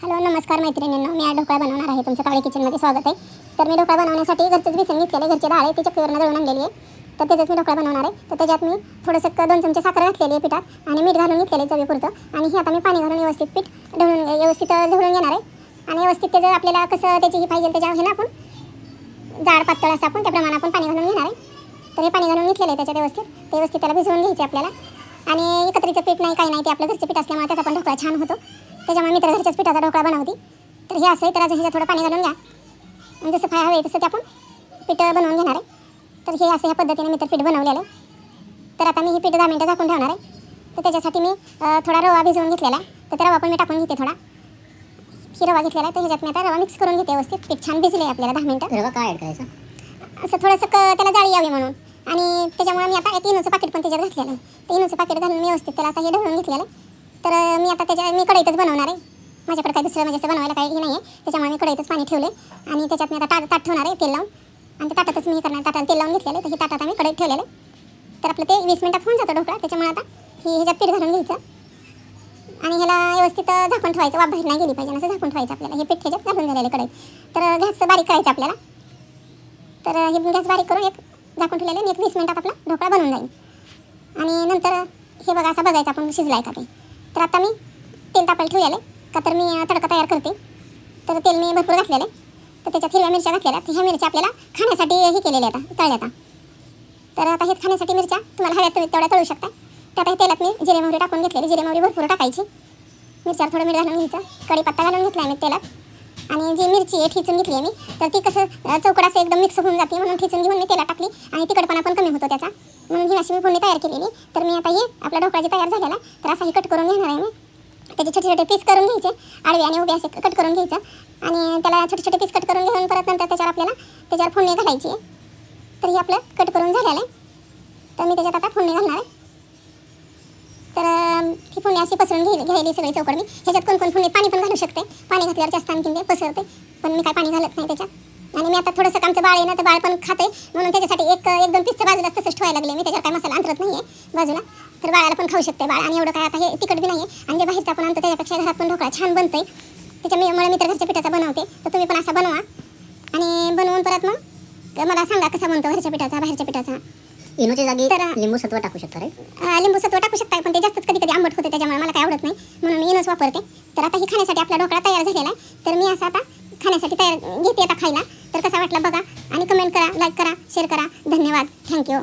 Hello नमस्कार मैत्रिणींनो, मी आज ढोकळा बनवणार आहे. तुमच्या कावळे किचनमध्ये स्वागत आहे. तर मी ढोकळा बनवण्यासाठी घरचंच बेसन घेतलेलं आहे. घरची डाळ आहे ती चक्कीवरून दळून आणलेली आहे. तर त्याच्याच मी ढोकळा बनवणार आहे. तर त्याच्यात मी थोडंसं 2 चमचे साखर घातलेली आहे पिठात आणि मीठ घालून घेतलेलं आहे चवीपुरतं. आणि हे आता मी पाणी घालून व्यवस्थित पीठ व्यवस्थित ढवळून घेणार आहे. आणि व्यवस्थित त्याचं आपल्याला कसं त्याची ही पाहिजे त्याच्या हे ना आपण जाड पातळ असं आपण त्याप्रमाणे आपण पाणी घालून घेणार आहे. तर हे पाणी घालून घेतलेलं आहे त्याच्यात व्यवस्थित त्याला भिजवून घ्यायचं आपल्याला. आणि एकत्रीचं पीठ नाही काही नाही, ते आपलं घरचं पीठ असल्यामुळे त्याचा पण ढोकळा छान होतो. त्याच्यामुळे मी तर घरच्याच पिठाचा ढोकळा बनवते. तर हे असं आहे, तर ह्याच्यात थोडं पाणी घालून घ्या आणि जसं फाय हवे तसं ते आपण पीठ बनवून घेणार आहे. तर हे असं ह्या पद्धतीने मी तर पीठ बनवलेलं आहे. तर आता मी हे पीठ 10 मिनिटं झाकून ठेवणार आहे. तर त्याच्यासाठी मी थोडा रवा भिजवून घेतलेला आहे. तर त्या रवा पण मी टाकून घेते थोडा. ही रवा घेतलेला आहे, तर ह्याच्यात मी आता रवा मिक्स करून घेते व्यवस्थित. पीठ छान भिजले आपल्याला 10 मिनिटं. रवा काय ॲड करायचा? असं थोडंसं त्याला जाळी यावी म्हणून. आणि त्याच्यामुळे मी आता एक इनोचं पाकीट पण त्याच्यात घातलेलं आहे. ते इनोचं पाकीट घालून मी व्यवस्थित त्याला आता हे ढवळून घेतलेलं आहे. तर मी आता मी कढईतच बनवणार आहे. माझ्याकडे काही दुसरं म्हणजे बनवायला काही नाही आहे, त्याच्यामुळे मी कढईतच पाणी ठेवले. आणि त्याच्यात मी आता ताट ठेवणार आहे तेल लावून. आणि ते ताटातच मी हे करणार, ताटाला तेल लावून घेतलेलं. तर हे ताटात आम्ही कढईत ठेवलेलं. तर आपलं ते 20 मिनिटात होऊन जातं ढोकळा. त्याच्यामुळे आता ह्याच्यात पीठ घालून घ्यायचं आणि ह्याला व्यवस्थित झाकून ठेवायचं. वाफ बाहेर नाही गेली पाहिजे असं झाकून ठेवायचं आपल्याला. हे पीठ ह्याच्यात घालून झालेलं कढईत. तर गॅस बारीक करायचं आपल्याला. तर हे गॅस बारीक करून एक झाकून ठेवलेलं आणि 20 मिनिटात आपला ढोकळा बनवून जाईल. आणि नंतर हे बघा असं बघायचं आपण शिजलाय का ते. तर आता मी तेल तापायला ठेवलेलं आहे का, तर मी तडका तयार करते. तर तेल मी भरपूर घातलेलं आहे. तर त्याच्यात हिरव्या मिरच्या घातलेल्या. तर ह्या मिरच्या आपल्याला खाण्यासाठी हे केलेल्या आता तळल्या आता. तर आता हे खाण्यासाठी मिरच्या तुम्हाला हव्या तेवढ्या तळू शकता. तर आता हे तेलात मी जिरे मोहरी टाकून घेतलेली. जिरे मोहरी भरपूर टाकायची. मिरच्यावर थोडं मीठ घालून घ्यायचं. कढीपत्ता घालून घेतला मी तेलात. आणि जी मिरची आहे ठेचून घेतली आहे मी. तर ती कसं चौकड असं एकदम मिक्स होऊन जाते म्हणून ठेचून घेऊन मी तेलात टाकली. आणि तिखटपणा पण कमी होतो त्याचा, म्हणून ही अशी मी फोडणी तयार केलेली. तर मी आता हे आपला ढोकळा जे तयार झालेला तर असा कट करून घेणार आहे मी. त्याचे छोटे छोटे पीस करून घ्यायचे, आडवे आणि उभे असे कट करून घ्यायचं. आणि त्याला छोटे छोटे पीस कट करून घेऊन परत नंतर त्याच्यावर फोडणी घालायची आहे. तर हे आपलं कट करून झालेलं आहे. तर मी त्याच्यात आता फोडणी घालणार आहे. तर ही फोडणी अशी पसरून घ्यायली सगळी चौकड मी. ह्याच्यात कोण फोडणी पाणी पण घालू शकते. पाणी घातल्यावर जास्त आणखीन ते पसरते, पण मी काय पाणी घालत नाही त्याच्यात. आणि मी आता थोडंसं आमचं बाळ आहे ना, तर बाळ पण खाते म्हणून त्याच्यासाठी एक 2 पीसचं बाजूला तसंच ठेवायला लागले मी. त्याच्यावर काय मसाला अंतरत नाही आहे बाजूला. तर बाळाला पण खाऊ शकते बाळ. आणि एवढं काय आता हे तिखट बी नाही आहे. आणि जे बाहेरचा आपण आणतो त्याच्यापेक्षा घरात पण ढोकळा छान बनतोय. त्याच्यामुळे मी तर घरच्या पिठाचा बनवते. तर तुम्ही पण असा बनवा आणि बनवून परत मग मला सांगा कसा बनतो घरच्या पिठाचा बाहेरच्या पिठाचा. इनोच्या जागी तर लिंबू सत्व टाकू शकता रे. लिंबू सत्व टाकू शकता, पण ते जास्तच कधी कधी आंबट होते त्याच्यामुळे मला काय आवडत नाही, म्हणून मी इनोच वापरते. तर आता ही खाण्यासाठी आपला ढोकळा तयार झालेला आहे. तर मी असा आता खाण्यासाठी तयार घेते आता खायला. तर कसा वाटला बघा आणि कमेंट करा, लाईक करा, शेअर करा. धन्यवाद, थँक्यू.